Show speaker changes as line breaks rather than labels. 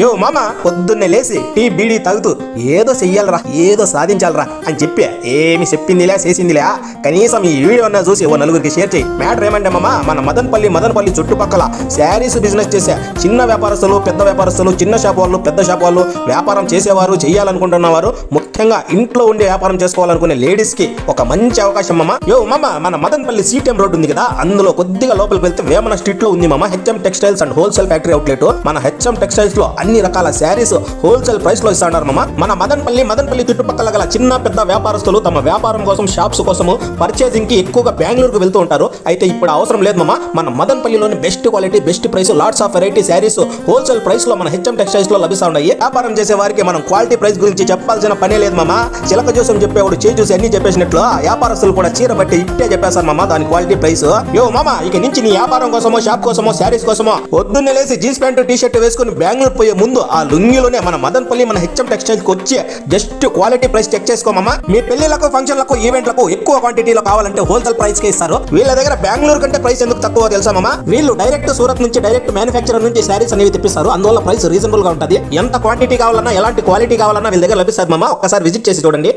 యో మామ పొద్దున్నే లేసి టీ బీడీ తాగుతూ ఏదో చెయ్యాలరా ఏదో సాధించాలరా అని చెప్పి ఏమి చెప్పిందిలే చేసిందిలే కనీసం ఈ వీడియో అన్నా చూసి ఓ నలుగురికి షేర్ చేయి. మ్యాటర్ ఏమంటే మామ మన మదనపల్లి చుట్టుపక్కల శారీస్ బిజినెస్ చేసే చిన్న వ్యాపారస్తులు పెద్ద వ్యాపారస్తులు చిన్న షాప్ వాళ్ళు పెద్ద షాప్ వాళ్ళు వ్యాపారం చేసేవారు చేయాలనుకుంటున్నవారు ముఖ్యంగా ఇంట్లో ఉండి వ్యాపారం చేసుకోవాలనుకునే లేడీస్ కి ఒక మంచి అవకాశం మామ. యో మామ మన మదనపల్లి సీటీఎం రోడ్ ఉంది కదా అందులో కొద్దిగా లోపలికి వెళ్తే వేమన స్ట్రీట్ లో ఉంది మామ HM textiles and wholesale factory outlet. మన హెచ్ఎం టెక్స్టైల్స్ లో అన్ని రకాల శారీస్ హోల్సేల్ ప్రైస్ లో ఇస్తున్నారు మామ. మన మదనపల్లి చుట్టుపక్కల గల చిన్న పెద్ద వ్యాపారస్తులు తమ వ్యాపారం కోసం షాప్స్ కోసము పర్చేసింగ్ కి ఎక్కువగా బెంగళూరుకు వెళ్తూ ఉంటారు. అయితే ఇప్పుడు అవసరం లేదు మామ. మన మదనపల్లిలోని best quality best price lots of variety saris wholesale price లో మన హెచ్ఎం టెక్స్టైల్స్ లో లభిస్తా ఉన్నాయి. వ్యాపారం చేసే వారికి మనం క్వాలిటీ ప్రైస్ గురించి చెప్పాల్సిన పనే లేదు మామ. చిలక జోసం చెప్పేవాడు చేయి చూసి అన్ని చెప్పేసినట్లు వ్యాపారస్తులు కూడా చీర బట్టి ఇట్టే చెప్పేశారు మామ దాని క్వాలిటీ ప్రైస్. యో మామ ఇక నుంచి నీ వ్యాపారం కోసమో షాప్ కోసమో శారీస్ కోసమో పొద్దున్నే లేసి జీన్స్ ప్యాంట్ టీ షర్ట్ వేసుకుని బెంగళూరు పోయే ముందు ఆ లుంగిలోనే మన మదనపల్లి మన హెచ్ఎం టెక్స్టైల్స్ కి వచ్చి జస్ట్ క్వాలిటీ ప్రైస్ చెక్ చేసుకోమమ్మా. మీ పెళ్లిలకు ఫంక్షన్లకు ఈవెంట్లకు ఎక్కువ క్వాంటిటీలో కావాలంటే హోల్సేల్ ప్రైస్ కి ఇస్తారు. వీళ్ళ దగ్గర బెంగళూరు కంటే ప్రైస్ ఎందుకు తక్కువ తెలుసా మామ? వీళ్ళు డైరెక్ట్ సూరత్ నుంచి డైరెక్ట్ మ్యానుఫ్యాక్చరర్ నుంచి శారీస్ అనేవి తెప్పిస్తారు. అందువల్ల ప్రైస్ రీజనబుల్ గా ఉంటుంది. ఎంత క్వాంటిటీ కావాలన్నా ఎలాంటి క్వాలిటీ కావాలన్నా వీళ్ళ దగ్గర లభిస్తారు మామ. ఒక్కసారి విజిట్ చేసి చూడండి.